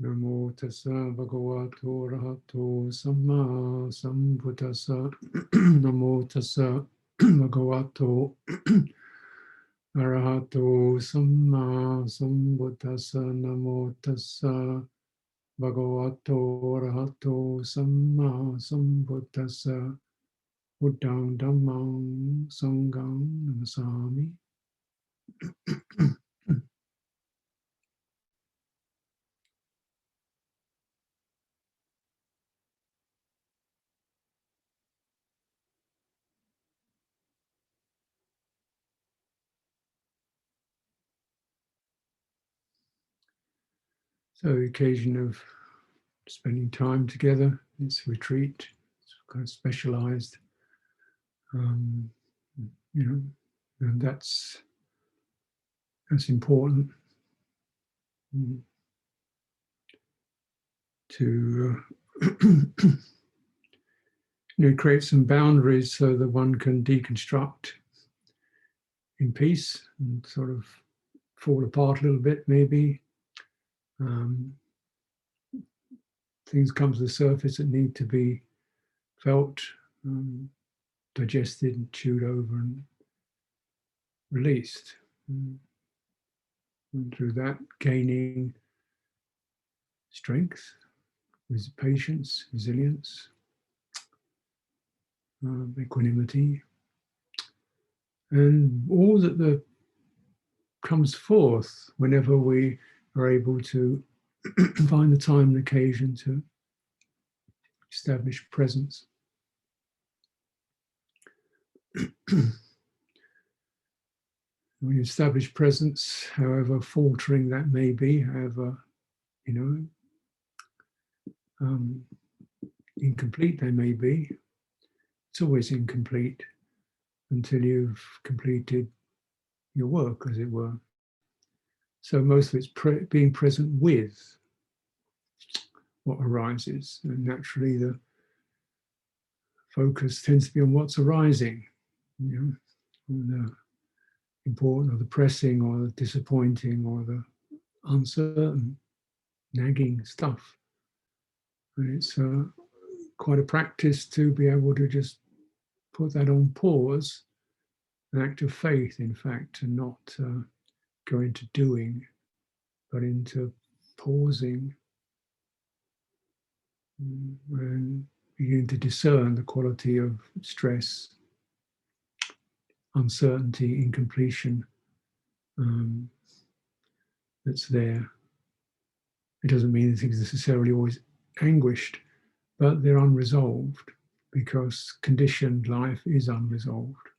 Namo tassa bhagavato arahato samma sambuddhassa. Namo tassa bhagavato arahato samma sambuddhassa. Namo tassa bhagavato arahato samma sambuddhassa. Buddhang dhammang sanghang namasami. So the occasion of spending time together, this retreat, it's kind of specialized, you know, and that's important to create some boundaries so that one can deconstruct in peace and sort of fall apart a little bit, maybe. Things come to the surface that need to be felt, digested and chewed over and released. And through that, gaining strength, patience, resilience, equanimity, and all that comes forth whenever we are able to find the time and occasion to establish presence. When you establish presence, however faltering that may be, however, incomplete they may be, it's always incomplete until you've completed your work, as it were. So most of it's being present with what arises, and naturally the focus tends to be on what's arising, on the important or the pressing or the disappointing or the uncertain, nagging stuff. And it's quite a practice to be able to just put that on pause, an act of faith, in fact, to not go into doing, but into pausing and begin to discern the quality of stress, uncertainty, incompletion that's there. It doesn't mean that things are necessarily always anguished, but they're unresolved because conditioned life is unresolved.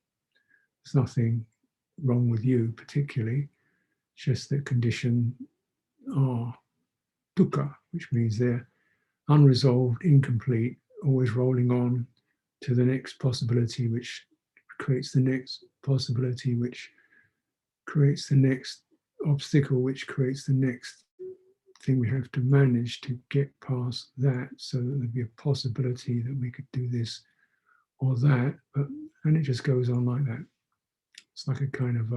There's nothing wrong with you particularly, it's just that conditioned are dukkha, which means they're unresolved, incomplete, always rolling on to the next possibility, which creates the next possibility, which creates the next obstacle, which creates the next thing we have to manage to get past that, so that there'd be a possibility that we could do this or that, and it just goes on like that. It's like a kind of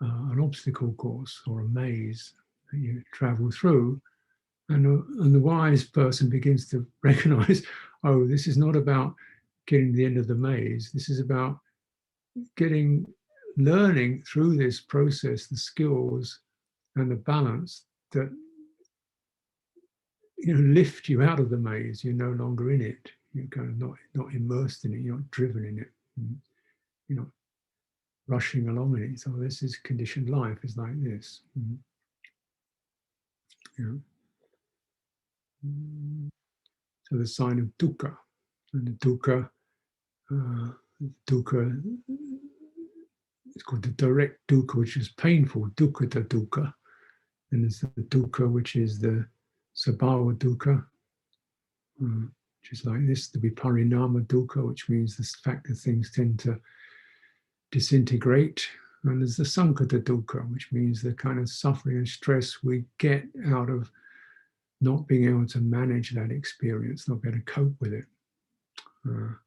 an obstacle course or a maze that you travel through, and the wise person begins to recognize, oh, this is not about getting to the end of the maze. This is about learning through this process the skills and the balance that lift you out of the maze. You're no longer in it. You're kind of not immersed in it. You're not driven in it. You're not rushing along in it. So this is conditioned life. Is like this. So the sign of dukkha, and the dukkha it's called the direct dukkha, which is painful, dukkha to dukkha, and there's the dukkha, which is the sabhava dukkha, which is like this, the viparinama dukkha, which means the fact that things tend to disintegrate, and there's the sankhata dukkha, which means the kind of suffering and stress we get out of not being able to manage that experience, not being able to cope with it. And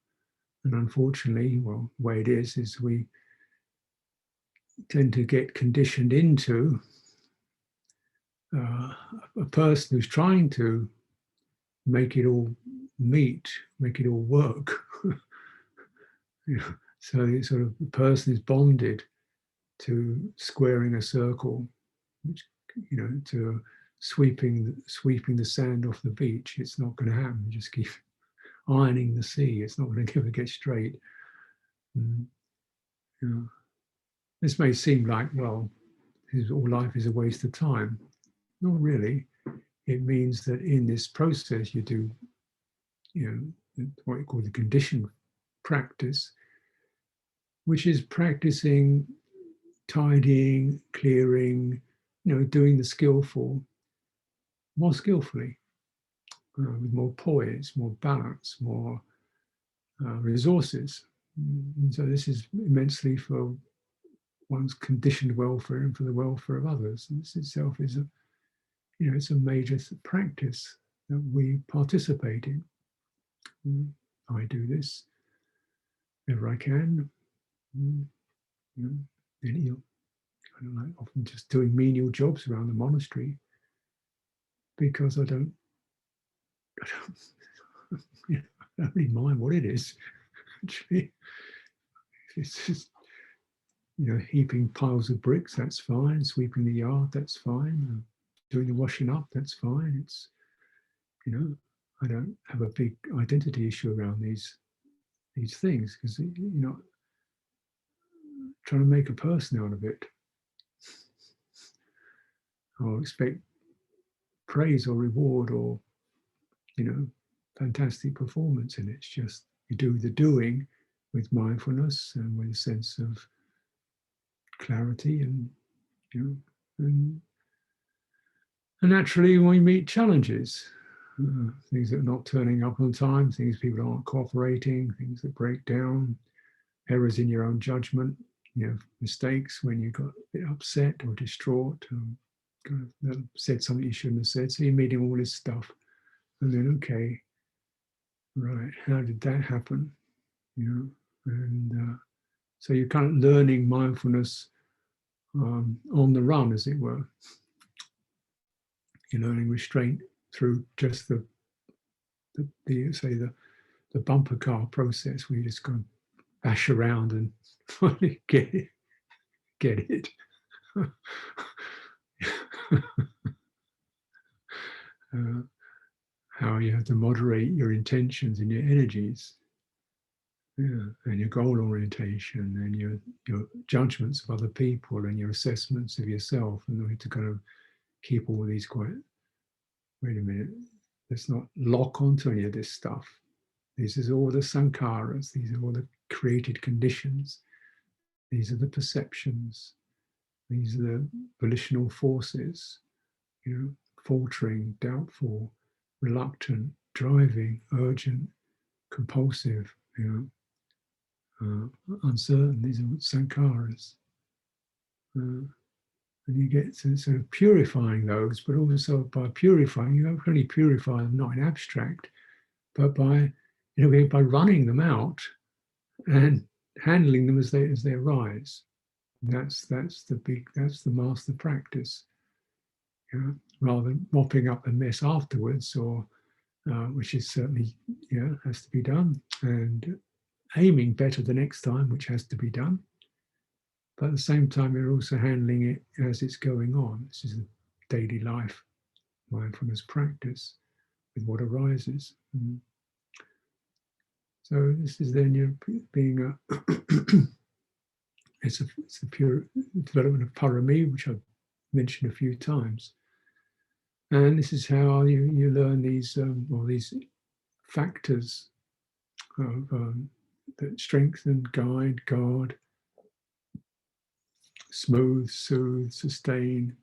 unfortunately, well, the way it is we tend to get conditioned into a person who's trying to make it all meet, make it all work. You know, so sort of the person is bonded to squaring a circle, which, you know, to sweeping the sand off the beach. It's not going to happen. You just keep ironing the sea. It's not going to ever get straight. You know, this may seem like, well, all life is a waste of time. Not really. It means that in this process you do, you know, what you call the conditioned practice, which is practicing tidying, clearing, you know, doing the skillful more skillfully, with more poise, more balance, more resources. And so this is immensely for one's conditioned welfare and for the welfare of others. And this itself is a, you know, it's a major practice that we participate in. I do this whenever I can. You know, I don't know, often just doing menial jobs around the monastery because I don't, you know, I don't really mind what it is. Actually, if it's just, you know, heaping piles of bricks, that's fine. Sweeping the yard, that's fine. Doing the washing up, that's fine. It's, you know, I don't have a big identity issue around these things because, you know, trying to make a person out of it or expect praise or reward or, you know, fantastic performance in it. It's just you do the doing with mindfulness and with a sense of clarity and, you know, and naturally when we meet challenges, things that are not turning up on time, things people aren't cooperating, things that break down, errors in your own judgment, you know, mistakes when you got a bit upset or distraught, or kind of said something you shouldn't have said. So you're meeting all this stuff, and then okay, right, how did that happen? You know, and so you're kind of learning mindfulness on the run, as it were. You're learning restraint through just the say the bumper car process where you just go and bash around and finally get it. How you have to moderate your intentions and your energies, yeah, and your goal orientation and your judgments of other people and your assessments of yourself, and you have to kind of keep all these quite. Wait a minute, let's not lock onto any of this stuff. This is all the sankharas. These are all the created conditions. These are the perceptions. These are the volitional forces, you know, faltering, doubtful, reluctant, driving, urgent, compulsive, you know, uncertain. These are sankharas. And you get to sort of purifying those, but also by purifying, you don't only purify them not in abstract, but by, you know, by running them out and handling them as they arise. That's the master practice. You know, rather than mopping up the mess afterwards, or which is certainly, you know, has to be done, and aiming better the next time, which has to be done. But at the same time, you're also handling it as it's going on. This is a daily life mindfulness practice with what arises. So this is then you're being a it's a pure development of parami, which I've mentioned a few times. And this is how you learn these these factors of that strengthen, guide, guard, smooth, soothe, sustain,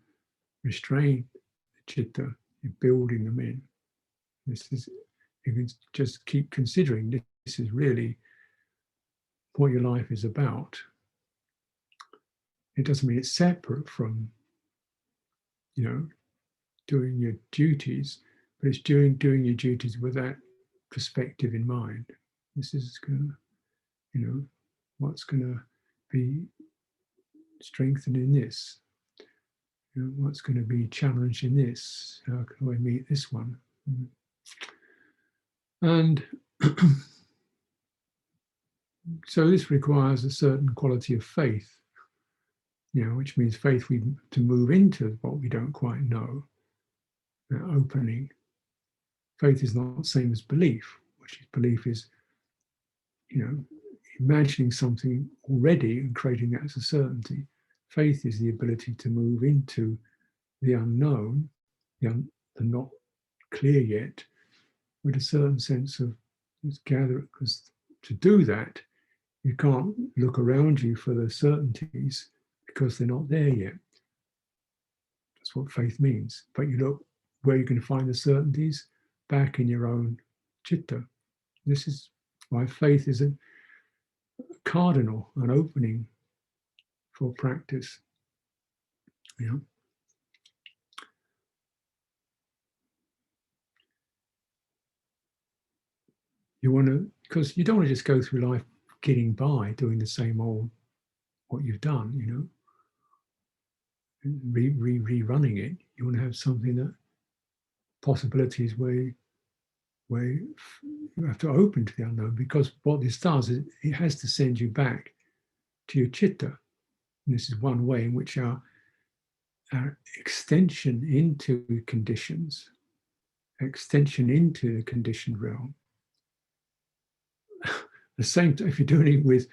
restrain the chitta. You're building them in. This is, you can just keep considering this is really what your life is about. It doesn't mean it's separate from, you know, doing your duties, but it's doing your duties with that perspective in mind. This is going to, you know, what's going to be strengthened in this. You know, what's going to be challenged in this? How can I meet this one? And so this requires a certain quality of faith, you know, which means faith to move into what we don't quite know, opening. Faith is not the same as belief, which is belief is, you know, imagining something already and creating that as a certainty. Faith is the ability to move into the unknown, the not clear yet, with a certain sense of gather. Because to do that, you can't look around you for the certainties because they're not there yet. That's what faith means. But you look where you can find the certainties back in your own citta. This is why faith is a cardinal, an opening for practice. You know? You want to, because you don't want to just go through life getting by, doing the same old what you've done, you know, rerunning it. You want to have something that possibilities where you have to open to the unknown, because what this does is it has to send you back to your citta. And this is one way in which our extension into conditions, extension into the conditioned realm, the same, if you're doing it with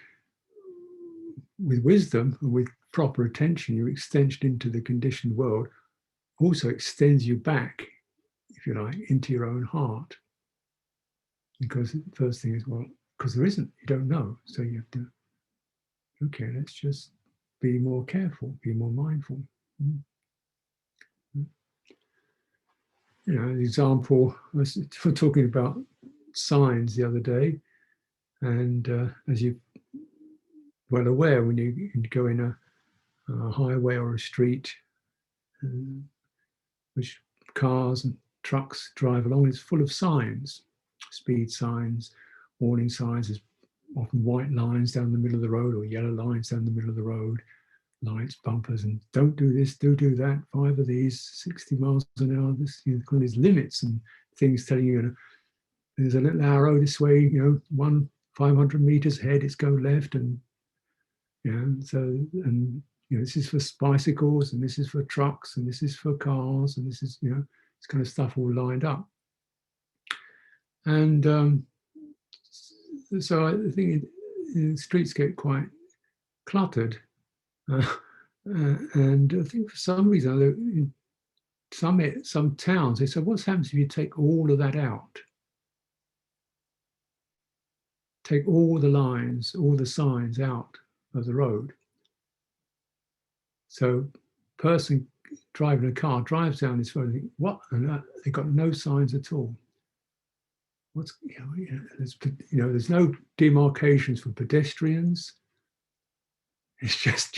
wisdom and with proper attention, your extension into the conditioned world also extends you back, if you like, into your own heart. Because the first thing is, well, because there isn't, you don't know. So you have to, okay, let's just be more careful, be more mindful. You know, an example, I was talking about signs the other day, and as you're well aware, when you go in a highway or a street, which cars and trucks drive along, it's full of signs, speed signs, warning signs. There's often white lines down the middle of the road or yellow lines down the middle of the road, lights, bumpers, and don't do this, do that, 5 of these, 60 miles an hour. This, you know, there's limits and things telling you, you know, there's a little arrow this way, you know, 500 meters ahead, it's go left, and you know, so, and you know, this is for bicycles, and this is for trucks, and this is for cars, and this is, you know, this kind of stuff all lined up. And so I think streets get quite cluttered. And I think for some reason, in some towns, they said, what happens if you take all of that out? Take all the lines, all the signs out of the road. So person driving a car drives down this road and think, what? And they've got no signs at all. What's, you know, there's no demarcations for pedestrians. It's just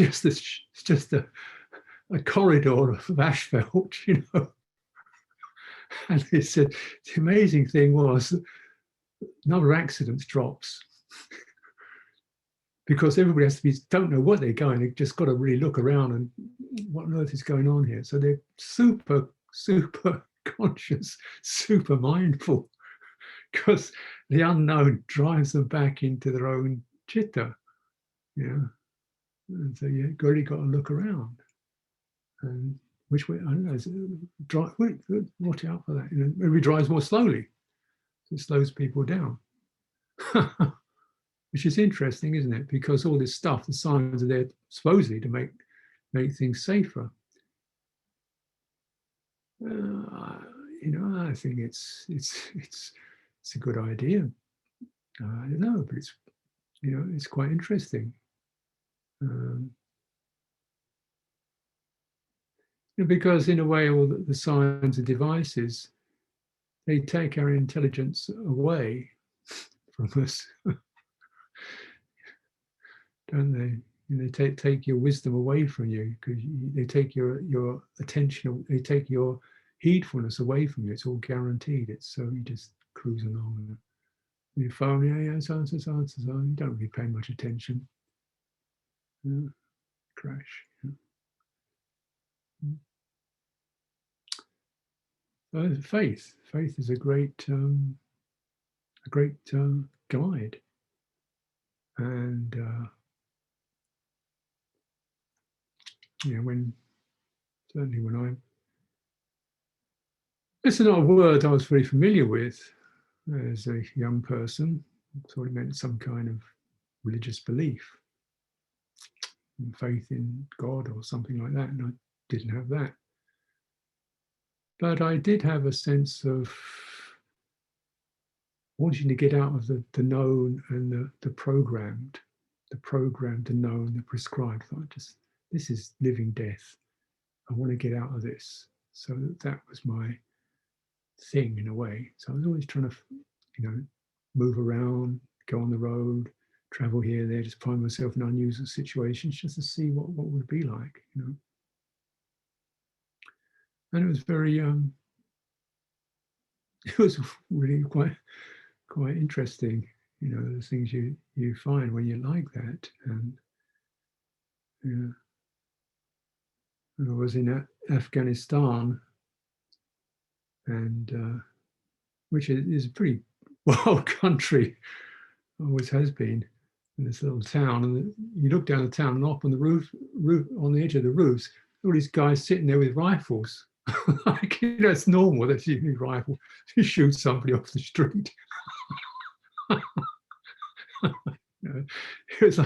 a corridor of asphalt, you know. And they said the amazing thing was the number of accidents drops because everybody has to be, don't know what they're going. They've just got to really look around and what on earth is going on here. So they're super conscious, super mindful, because the unknown drives them back into their own citta. Yeah. And so you've really got to look around. And which way, I don't know, watch out for that. You know, maybe drives more slowly. So it slows people down. Which is interesting, isn't it? Because all this stuff, the signs are there supposedly to make things safer. You know, I think it's a good idea. I don't know, but it's, you know, it's quite interesting. Because in a way, all the signs and devices, they take our intelligence away from us, don't they? And they take your wisdom away from you, because they take your attention, they take your heedfulness away from you. It's all guaranteed. It's so you just cruise along. Your phone, yeah, so. You don't really pay much attention. Yeah. Crash. Yeah. Faith. Faith is a great guide, and when certainly when I it's not a word I was very familiar with as a young person. I thought it meant some kind of religious belief, faith in God or something like that, and I didn't have that. But I did have a sense of wanting to get out of the known and the programmed, the known, the prescribed. Like, just this is living death. I want to get out of this. So that was my thing in a way. So I was always trying to, move around, go on the road, travel here, there, just find myself in unusual situations just to see what would it be like, And it was very, it was really quite interesting, the things you find when you like that. And yeah, and I was in Afghanistan, and which is a pretty wild country, always has been, in this little town. And you look down the town, and up on the roof on the edge of the roofs, all these guys sitting there with rifles. Like, it's normal that you need a rifle to shoot somebody off the street. It's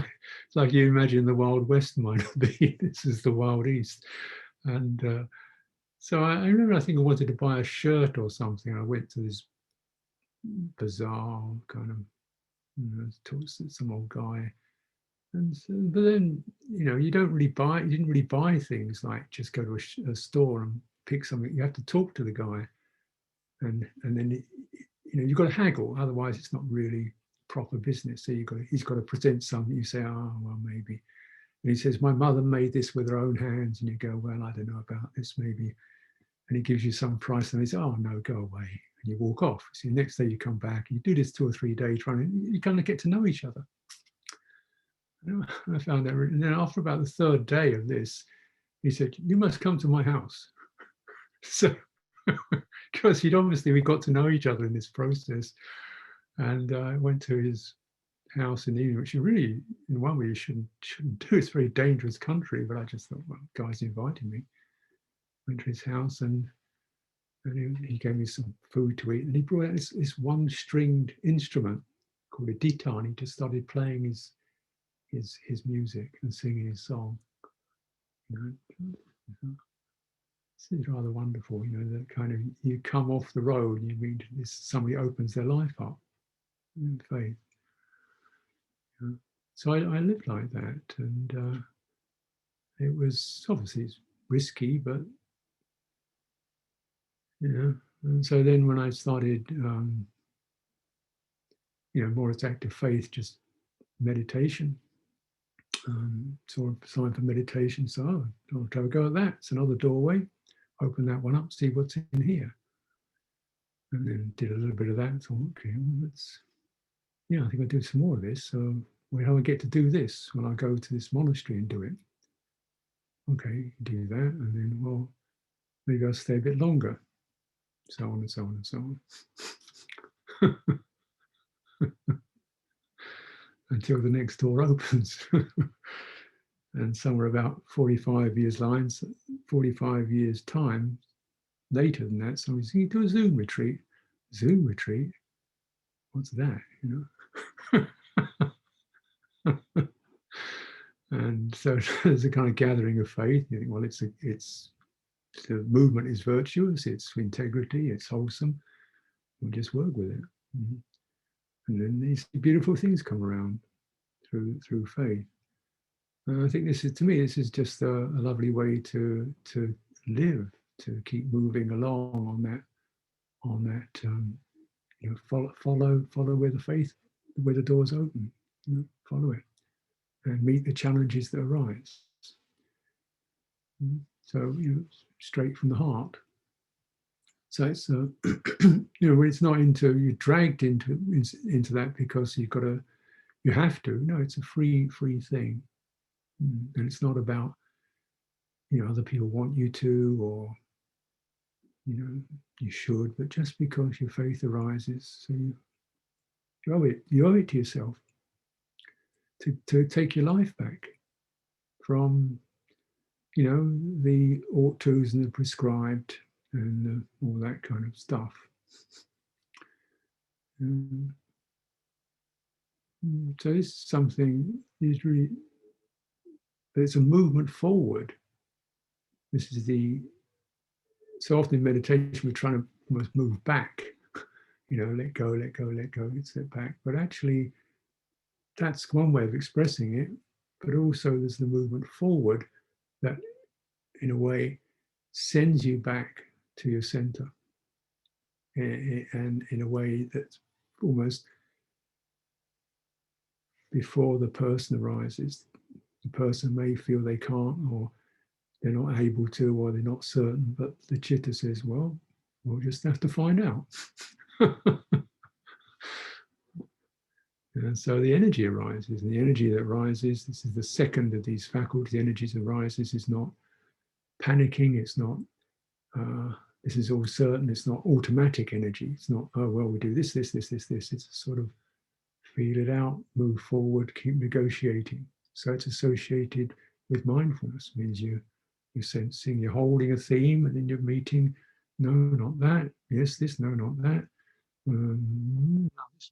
like you imagine the Wild West might be. This is the Wild East. And so I remember, I think I wanted to buy a shirt or something. I went to this bazaar, kind of, talked to some old guy. And so, but then, you didn't really buy things like just go to a store and pick something. You have to talk to the guy. And then, you've got to haggle. Otherwise, it's not really proper business. So he's got to present something. You say, oh, well, maybe. And he says, my mother made this with her own hands. And you go, well, I don't know about this, maybe. And he gives you some price, and he says, oh, no, go away. And you walk off. So the next day you come back, and you do this 2 or 3 days, you kind of get to know each other. I found that. And then after about the 3rd day of this, he said, you must come to my house. So, because we got to know each other in this process. And I went to his house in the evening, which you really, in one way, you shouldn't do. It's a very dangerous country, but I just thought, well, the guy's invited me. Went to his house, and he gave me some food to eat, and he brought out this one-stringed instrument called a ditar, and he just started playing his music and singing his song. This is rather wonderful, that kind of, you come off the road and you meet somebody opens their life up in faith. So I lived like that, and it was obviously risky, but and so then when I started, more as active faith, just meditation, saw a sign for meditation, so I'll have a go at that. It's another doorway. Open that one up, see what's in here. And then did a little bit of that and thought, okay, well, I think I'll do some more of this. So where do I get to do this when I go to this monastery and do it? Okay, do that. And then, well, maybe I'll stay a bit longer. So on and so on and so on. Until the next door opens. And somewhere about 45 years time later than that, somebody's saying, do a Zoom retreat. Zoom retreat? What's that? And so there's a kind of gathering of faith. You think, well, it's the movement is virtuous, it's integrity, it's wholesome. We'll just work with it. Mm-hmm. And then these beautiful things come around through faith. And I think this is just a lovely way to live, to keep moving along on that follow where the doors open, follow it, and meet the challenges that arise. So straight from the heart. So it's it's not you're dragged into that because you have to. No, it's a free thing, and it's not about other people want you to, or You should, but just because your faith arises, so you owe it to yourself to take your life back from, the ought tos and the prescribed and all that kind of stuff. Um, so this is something is really, it's a movement forward. This is so often in meditation we're trying to almost move back, let go, let go, let go, step back. But actually, that's one way of expressing it. But also there's the movement forward that, in a way, sends you back to your center. And in a way that's almost before the person arises, the person may feel they can't, or they're not able to, or they're not certain, but the chitta says, well, we'll just have to find out. And so the energy arises, and the energy that rises, this is the second of these faculties, the energy that arises is not panicking, it's not, this is all certain, it's not automatic energy, it's not, oh, well, we do this, this, this, this, this, it's a sort of feel it out, move forward, keep negotiating. So it's associated with mindfulness, means you're sensing, you're holding a theme, and then you're meeting, no, not that, yes, this, no, not that, no, this,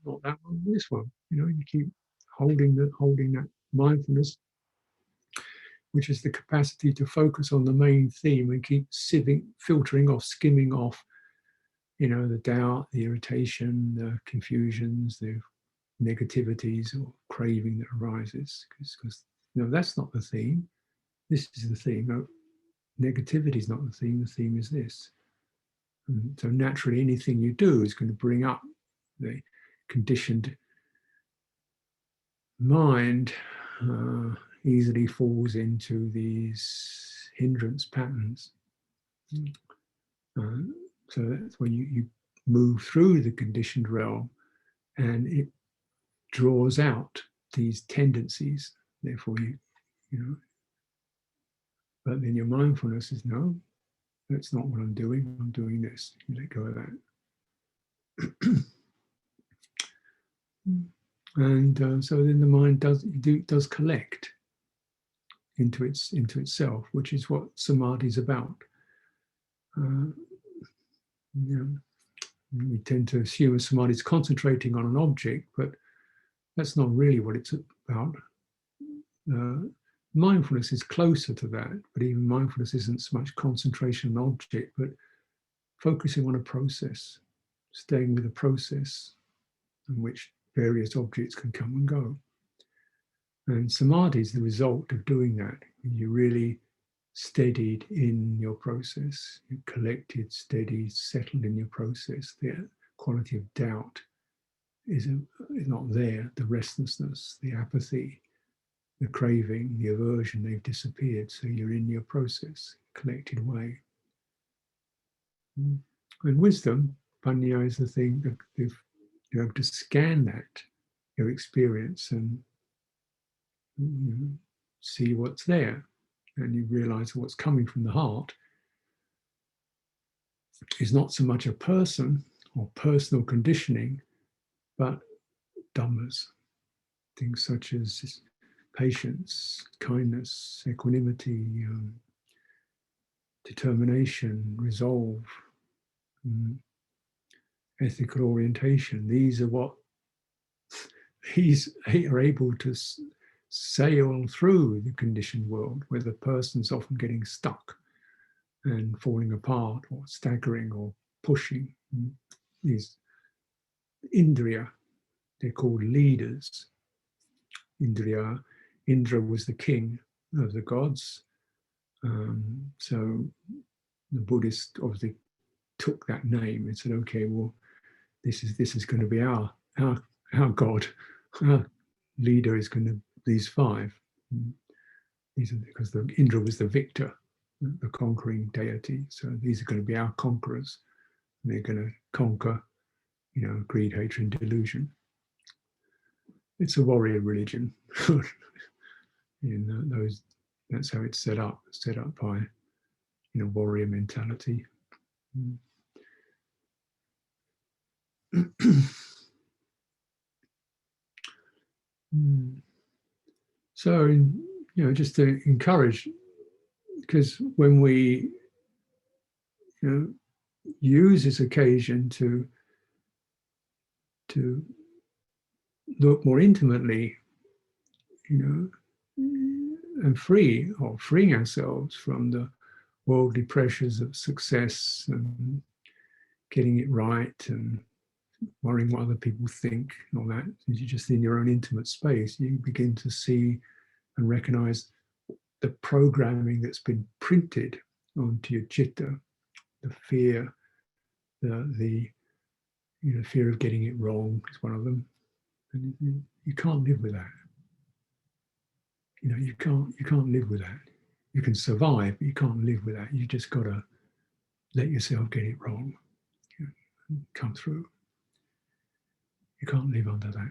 not that one, this one. You keep holding that mindfulness, which is the capacity to focus on the main theme and keep filtering off, skimming off, the doubt, the irritation, the confusions, the negativities or craving that arises, because that's not the theme. This is the theme. No, negativity is not the theme. The theme is this. And so naturally, anything you do is going to bring up the conditioned mind. Easily falls into these hindrance patterns. So that's when you move through the conditioned realm, and it draws out these tendencies. Therefore, but then your mindfulness is, no, that's not what I'm doing. I'm doing this. You let go of that. And so then the mind does collect into itself, which is what samadhi is about. We tend to assume samadhi is concentrating on an object, but that's not really what it's about. Mindfulness is closer to that, but even mindfulness isn't so much concentration on an object, but focusing on a process, staying with a process in which various objects can come and go. And samadhi is the result of doing that. You're really steadied in your process, you're collected, steady, settled in your process. The quality of doubt is not there. The restlessness, the apathy, the craving, the aversion, they've disappeared. So you're in your process, collected way. And wisdom, panya, is the thing that you're able to scan that, your experience, and see what's there. And you realize what's coming from the heart is not so much a person or personal conditioning, but dhammas, things such as patience, kindness, equanimity, determination, resolve, ethical orientation. These are able to sail through the conditioned world, where the person's often getting stuck and falling apart or staggering or pushing. These Indriya, they're called leaders. Indra was the king of the gods. So the Buddhists obviously took that name and said, okay, well, this is going to be our god. Our leader is going to these five. These are because Indra was the victor, the conquering deity. So these are going to be our conquerors. And they're going to conquer, greed, hatred, and delusion. It's a warrior religion. That's how it's set up by, warrior mentality. So, just to encourage, because when we, use this occasion to look more intimately, and freeing ourselves from the worldly pressures of success and getting it right and worrying what other people think and all that. As you're just in your own intimate space, you begin to see and recognize the programming that's been printed onto your chitta, the fear, the fear of getting it wrong is one of them. And you can't live with that. You can't live with that. You can survive, but you can't live with that. You just got to let yourself get it wrong. Come through. You can't live under that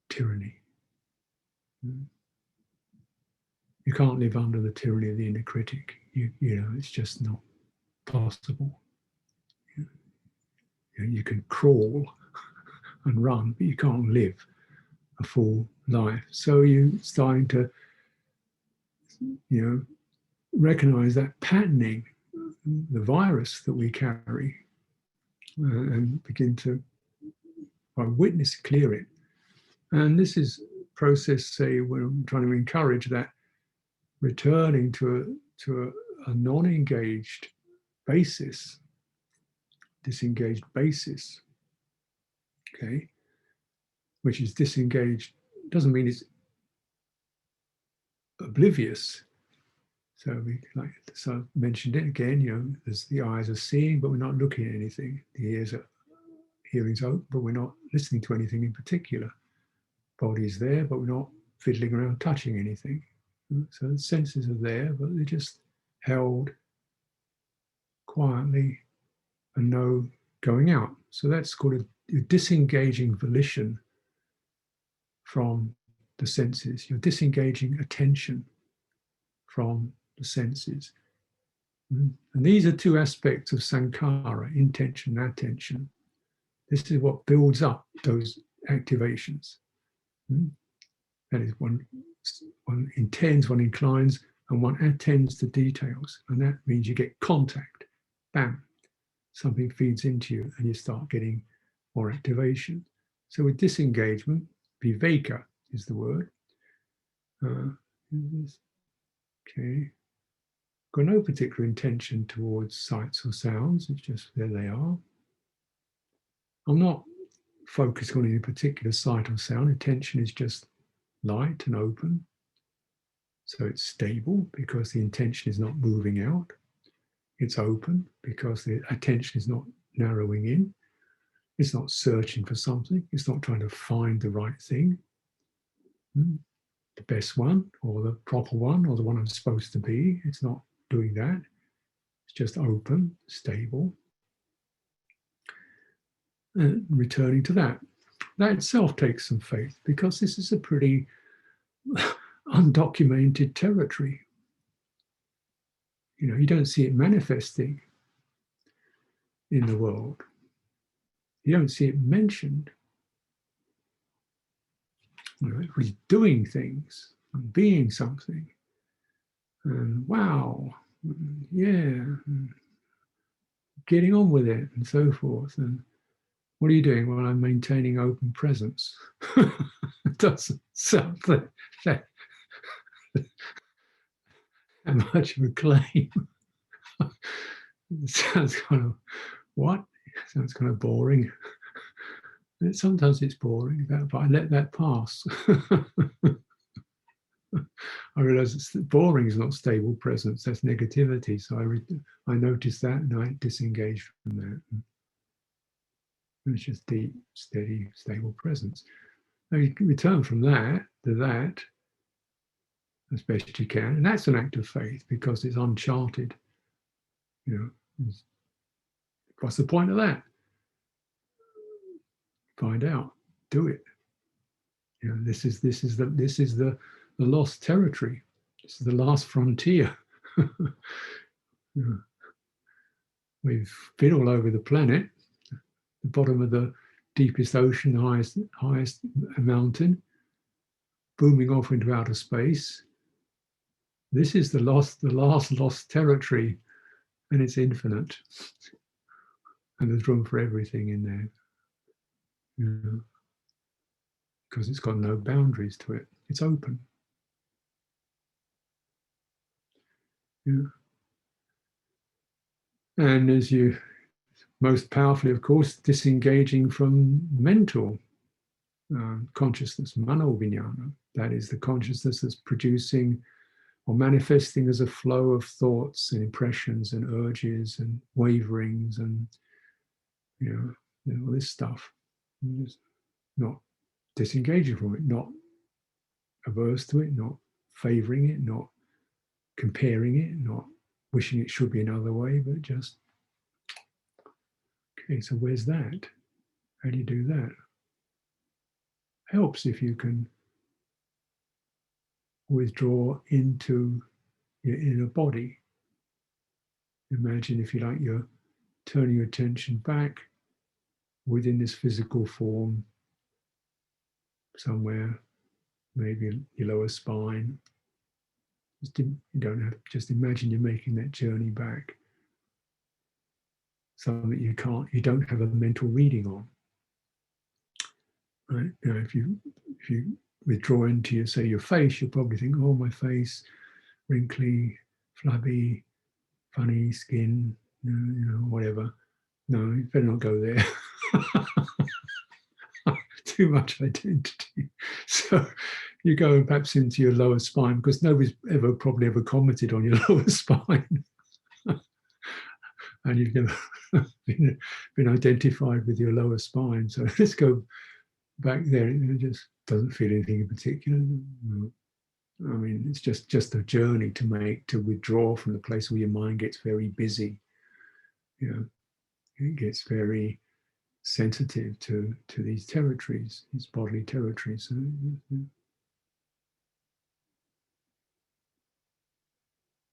tyranny. You can't live under the tyranny of the inner critic. It's just not possible. You can crawl and run, but you can't live a full life. So you're starting to, recognize that patterning, the virus that we carry, and begin to, by witness, clear it. And this is process, say, where I'm trying to encourage that returning to a non-engaged basis, disengaged basis, okay, which is disengaged, doesn't mean it's oblivious. So I mentioned it again, there's the eyes are seeing, but we're not looking at anything. The ears are hearing's open, but we're not listening to anything in particular. Body is there, but we're not fiddling around touching anything. So the senses are there, but they're just held quietly and no going out. So that's called a disengaging volition from the senses. You're disengaging attention from the senses. And these are two aspects of sankhara, intention and attention. This is what builds up those activations. That is, one intends, one inclines, and one attends to details. And that means you get contact. Bam. Something feeds into you and you start getting more activation. So with disengagement, viveka is the word. Okay. Got no particular intention towards sights or sounds. It's just there they are. I'm not focused on any particular sight or sound. Attention is just light and open. So it's stable because the intention is not moving out. It's open because the attention is not narrowing in. It's not searching for something. It's not trying to find the right thing, the best one or the proper one or the one I'm supposed to be. It's not doing that. It's just open, stable. And returning to that. That itself takes some faith because this is a pretty undocumented territory. You don't see it manifesting in the world. You don't see it mentioned. Everybody's doing things and being something. And wow, yeah, getting on with it and so forth. And what are you doing? Well, I'm maintaining open presence. It doesn't sound that much of a claim. It sounds kind of, what? It sounds kind of boring. Sometimes it's boring, but I let that pass. I realize that boring is not stable presence, that's negativity. So I noticed that and I disengaged from that. And it's just deep, steady, stable presence. Now you can return from that to that as best you can. And that's an act of faith because it's uncharted. What's the point of that? Find out, do it. This is the lost territory. This is the last frontier. We've been all over the planet. The bottom of the deepest ocean, the highest mountain, booming off into outer space. This is the last lost territory, and it's infinite. And there's room for everything in there. You know, because it's got no boundaries to it. It's open. Yeah. And as you most powerfully, of course, disengaging from mental consciousness, mano vijnana. That is the consciousness that's producing or manifesting as a flow of thoughts and impressions and urges and waverings and all this stuff. Just not disengaging from it, not averse to it, not favoring it, not comparing it, not wishing it should be another way, but just, okay, so where's that? How do you do that? Helps if you can withdraw into your inner body. Imagine, if you like, you're turning your attention back within this physical form, somewhere, maybe your lower spine. You don't have, just imagine you're making that journey back, something that you don't have a mental reading on. Right? You know, if you withdraw into your face, you'll probably think, oh, my face, wrinkly, flabby, funny skin, whatever. No, you better not go there. Too much identity. So you go perhaps into your lower spine, because nobody's probably ever commented on your lower spine. And you've never been identified with your lower spine. So let's go back there. It just doesn't feel anything in particular. No. I mean, it's just a journey to make, to withdraw from the place where your mind gets very busy. It gets very sensitive to these territories, these bodily territories.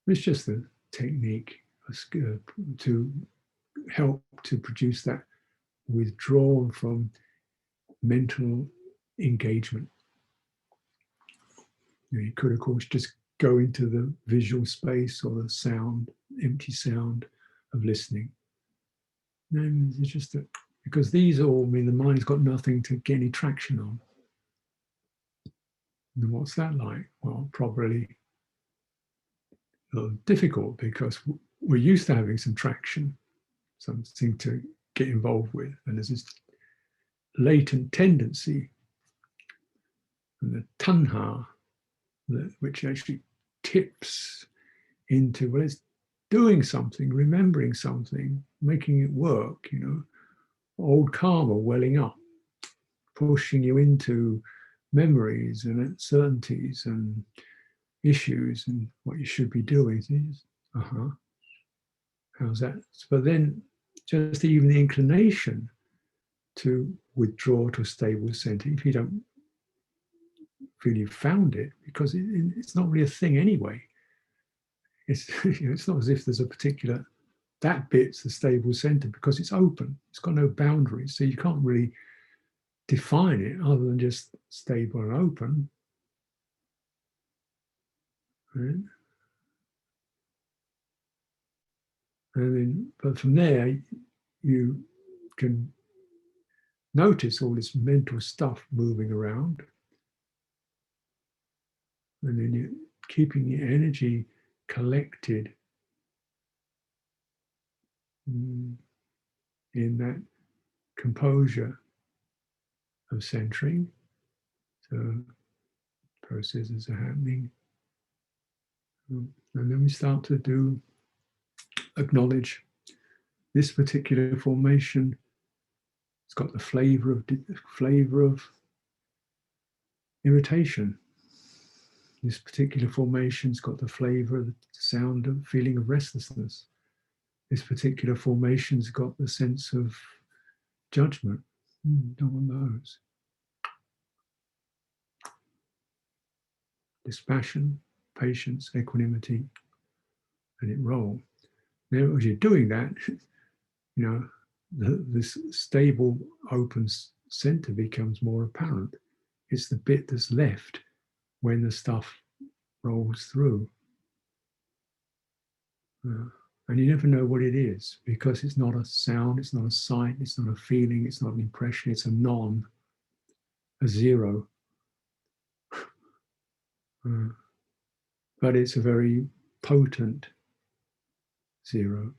It's just a technique to help to produce that withdrawal from mental engagement. You could, of course, just go into the visual space or the sound, empty sound of listening. And it's just that, because these all mean the mind's got nothing to get any traction on. And what's that like? Well, probably difficult, because we're used to having some traction, something to get involved with. And there's this latent tendency, and the tanha, which actually tips into, well, it's doing something, remembering something, making it work, old karma welling up, pushing you into memories and uncertainties and issues and what you should be doing. How's that? But then just even the inclination to withdraw to a stable center, if you don't feel you've found it, because it's not really a thing anyway. It's it's not as if there's a particular, that bit's the stable center, because it's open. It's got no boundaries, so you can't really define it other than just stable and open. Right? And then, but from there, you can notice all this mental stuff moving around, and then you're keeping your energy collected in that composure of centering. So processes are happening. And then we start to acknowledge this particular formation. It's got the flavor of irritation. This particular formation's got the flavor of the sound of feeling of restlessness. This particular formation's got the sense of judgment. Don't want those. Dispassion, patience, equanimity, and it roll. Now, as you're doing that, this stable, open center becomes more apparent. It's the bit that's left when the stuff rolls through. And you never know what it is, because it's not a sound, it's not a sight, it's not a feeling, it's not an impression, it's a non, a zero. But it's a very potent zero.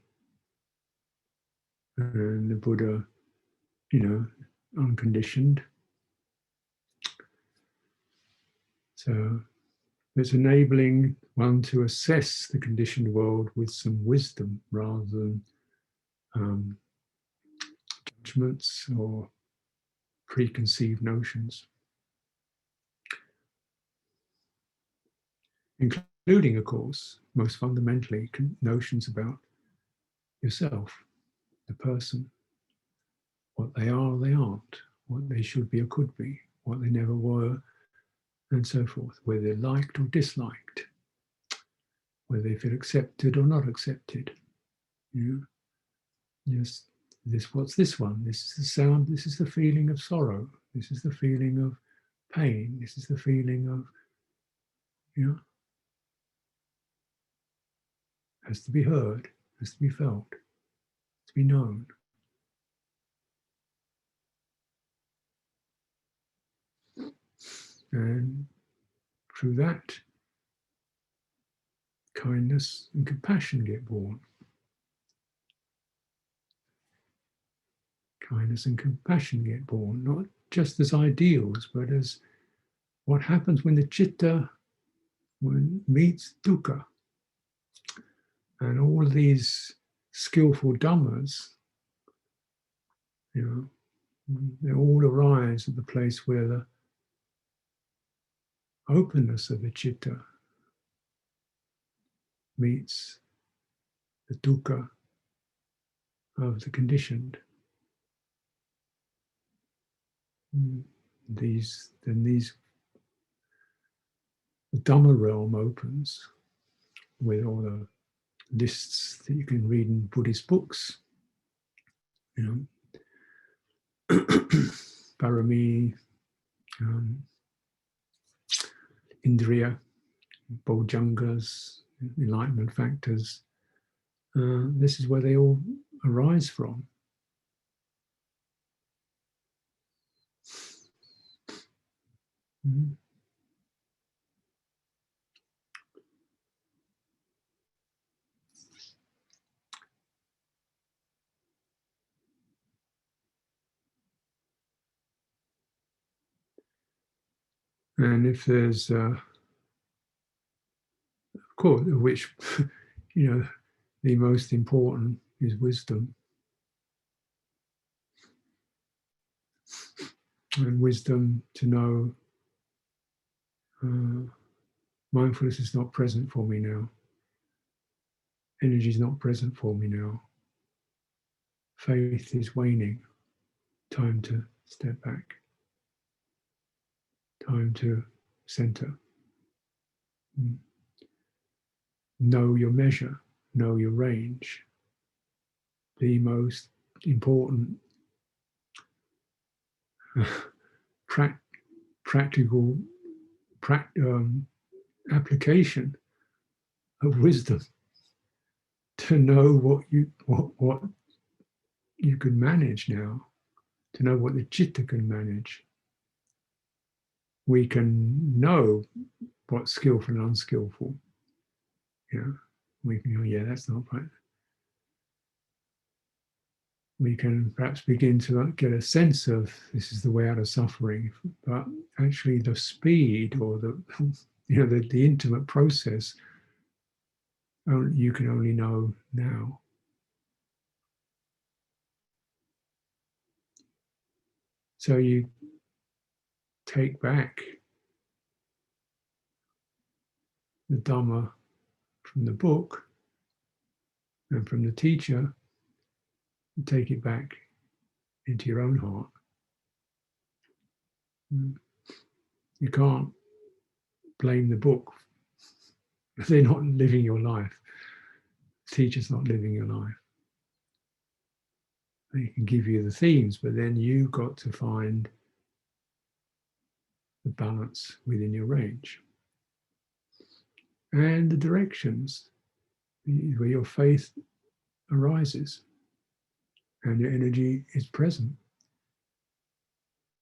And the Buddha, unconditioned. So it's enabling one to assess the conditioned world with some wisdom rather than judgments or preconceived notions, including, of course, most fundamentally, notions about yourself, the person, what they are or they aren't, what they should be or could be, what they never were, and so forth, whether they're liked or disliked, whether they feel accepted or not accepted. Just this, what's this one? This is the sound, this is the feeling of sorrow, this is the feeling of pain, this is the feeling of, has to be heard, has to be felt, to be known. And through that, kindness and compassion get born. Kindness and compassion get born, not just as ideals, but as what happens when the citta meets dukkha. And all these skillful dhammas, they all arise at the place where the openness of the citta meets the dukkha of the conditioned. The Dhamma realm opens with all the lists that you can read in Buddhist books, parami, indriya, bojjhangas, enlightenment factors. This is where they all arise from. And if there's, of course, which, the most important is wisdom. And wisdom to know mindfulness is not present for me now. Energy is not present for me now. Faith is waning. Time to step back. Time to center. Know your measure. Know your range. The most important practical application of wisdom, to know what you can manage now, to know what the citta can manage. We can know what's skillful and unskillful. We can go, yeah, that's not right. We can perhaps begin to get a sense of this is the way out of suffering, but actually the speed or the intimate process, you can only know now. So you take back the Dhamma from the book and from the teacher, and take it back into your own heart. You can't blame the book. They're not living your life. The teacher's not living your life. They can give you the themes, but then you've got to find the balance within your range. And the directions where your faith arises and your energy is present.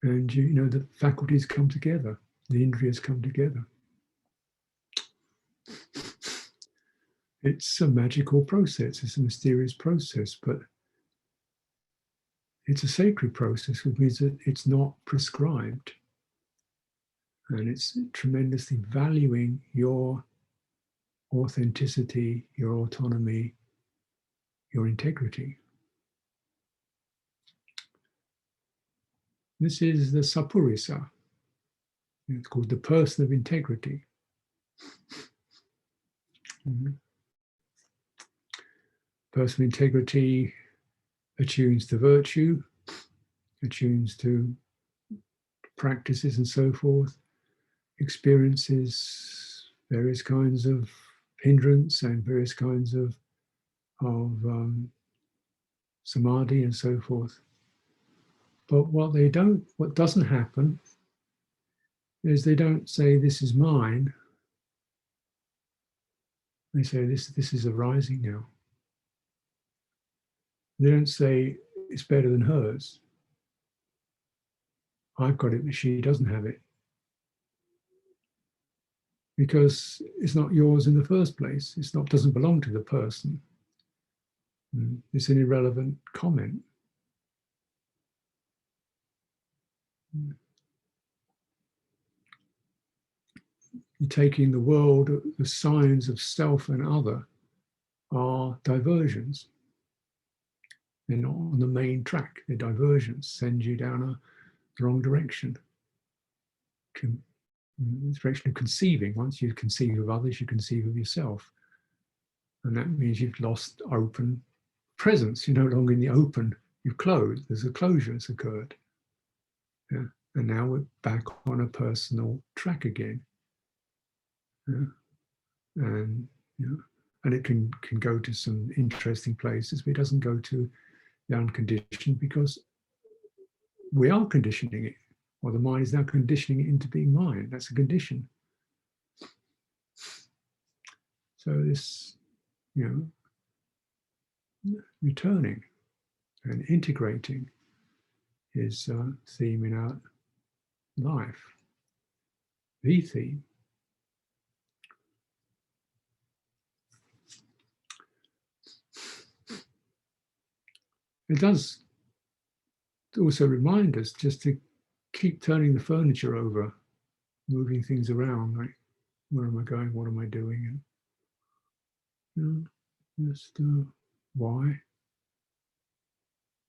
And you know the faculties come together, the indriyas come together. It's a magical process, it's a mysterious process, but it's a sacred process, which means that it's not prescribed. And it's tremendously valuing your authenticity, your autonomy, your integrity. This is the sappurisa. It's called the person of integrity. Mm-hmm. Person of integrity attunes to virtue, attunes to practices and so forth, experiences various kinds of hindrance and various kinds of samadhi and so forth. But what doesn't happen is they don't say this is mine. They say this is arising now. They don't say it's better than hers. I've got it, but she doesn't have it. Because it's not yours in the first place. Doesn't belong to the person. It's an irrelevant comment. You're taking the world, the signs of self and other are diversions. They're not on the main track. They're diversions, send you down the wrong direction. The direction of conceiving. Once you conceive of others, you conceive of yourself. And that means you've lost open presence. You're no longer in the open. You've closed. There's a closure that's occurred. Yeah. And now we're back on a personal track again. Yeah. And you know, and it can go to some interesting places, but it doesn't go to the unconditioned because we are conditioning it, or the mind is now conditioning it into being mine. That's a condition. So this, returning and integrating is a theme in our life, the theme. It does also remind us just to keep turning the furniture over, moving things around, like where am I going, what am I doing, and just why?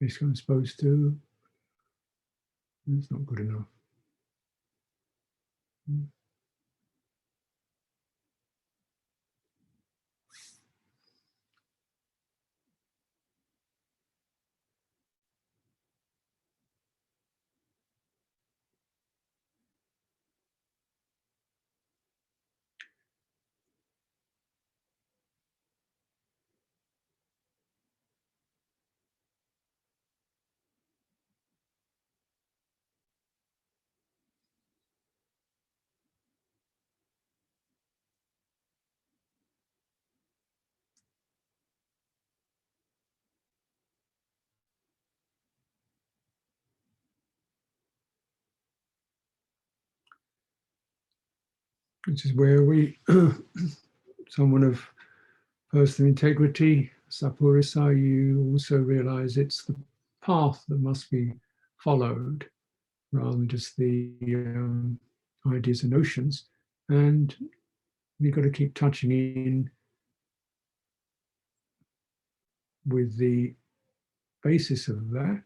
This I'm supposed to. It's not good enough. Which is where we, someone of personal integrity, sappurisa, you also realize it's the path that must be followed rather than just the ideas and notions. And we've got to keep touching in with the basis of that,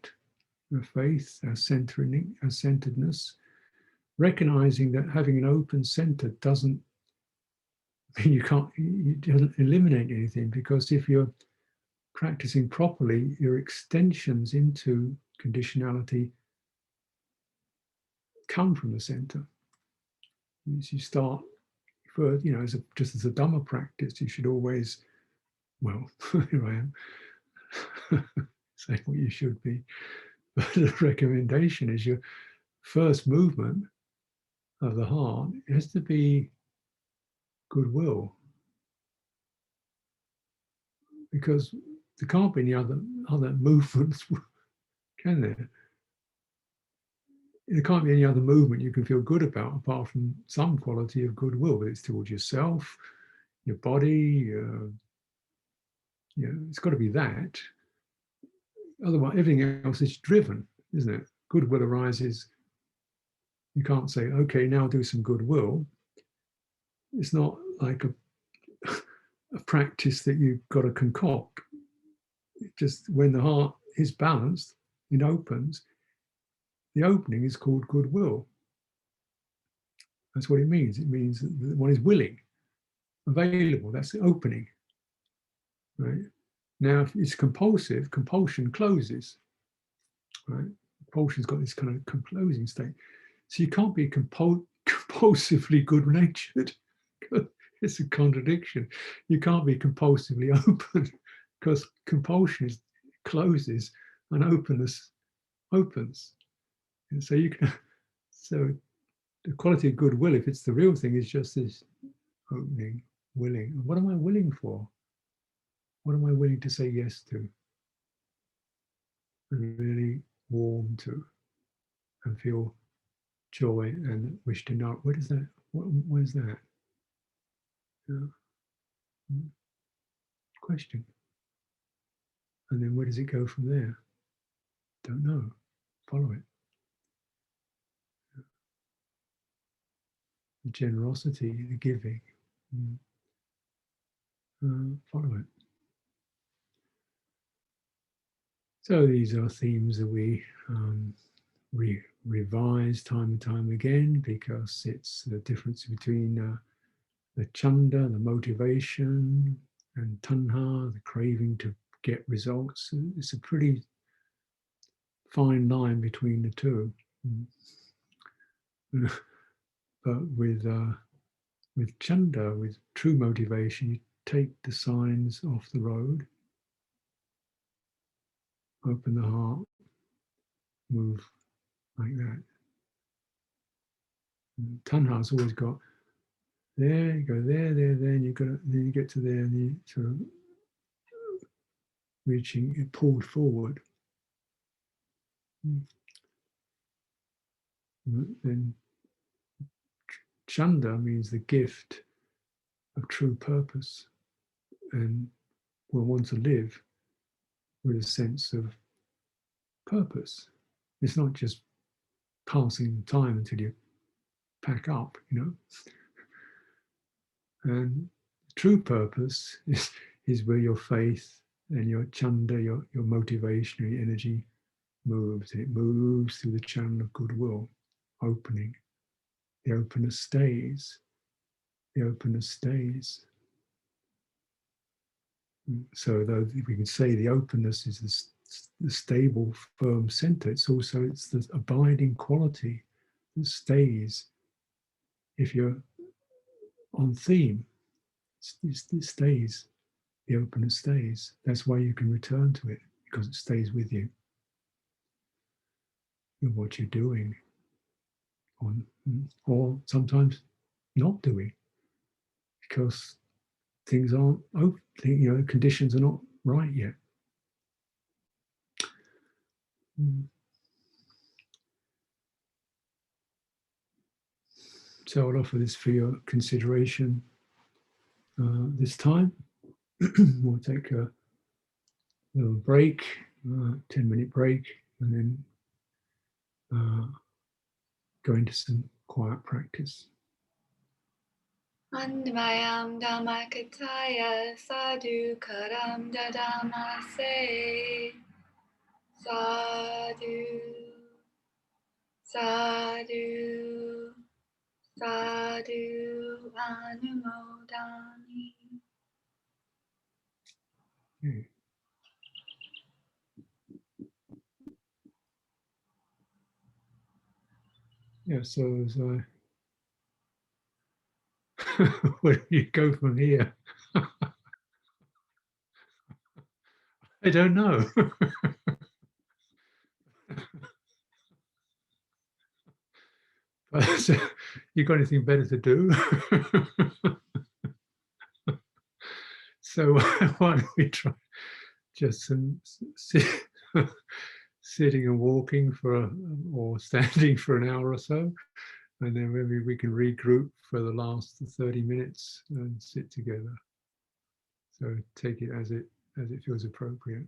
the faith, our centering, our centeredness, recognizing that having an open center doesn't mean it doesn't eliminate anything, because if you're practicing properly, your extensions into conditionality come from the center. As you start further, just as a Dhamma practice, you should always, well, here I am, saying what you should be. But the recommendation is your first movement of the heart has to be goodwill, because there can't be any other movements, can there? There can't be any other movement you can feel good about apart from some quality of goodwill, but it's towards yourself, your body. It's got to be that. Otherwise, everything else is driven, isn't it? Goodwill arises. You can't say, okay, now do some goodwill. It's not like a practice that you've got to concoct. It just when the heart is balanced, it opens. The opening is called goodwill. That's what it means. It means that one is willing, available. That's the opening, right? Now, if it's compulsive, compulsion closes, right? Compulsion's got this kind of closing state. So you can't be compulsively good-natured. It's a contradiction. You can't be compulsively open because compulsion closes and openness opens. And so so the quality of goodwill, if it's the real thing, is just this opening, willing. And what am I willing for? What am I willing to say yes to and really warm to and feel joy and wish to know? What is that? What is that? Question. And then where does it go from there? Don't know. Follow it. The generosity, the giving. Follow it. So these are themes that we revise time and time again, because it's the difference between the chanda, the motivation, and tanha, the craving to get results. It's a pretty fine line between the two. But with chanda, with true motivation, you take the signs off the road, open the heart, move like that. Tanha's always got there, you go there, and then you get to there, and you sort of reaching, it pulled forward. Then chanda means the gift of true purpose, and we'll want to live with a sense of purpose. It's not just passing time until you pack up, And true purpose is where your faith and your chanda, your motivational energy moves. It moves through the channel of goodwill, opening. The openness stays. The openness stays. So though we can say the openness is the stable, firm center, it's the abiding quality that stays. If you're on theme, it stays. The openness stays. That's why you can return to it, because it stays with you in what you're doing, or sometimes not doing, because things aren't open, conditions are not right yet. So I'll offer this for your consideration this time. We'll take a little break, 10-minute break, and then go into some quiet practice. Andmayam Dhammakataya Sadhu Karam Dadamase Sadhu Sadhu Sadhu Anumodani. Okay. Yeah, so as where do you go from here? I don't know. So, you got anything better to do? So why don't we try just some sitting and walking or standing for an hour or so, and then maybe we can regroup for the last 30 minutes and sit together. So take it as it feels appropriate.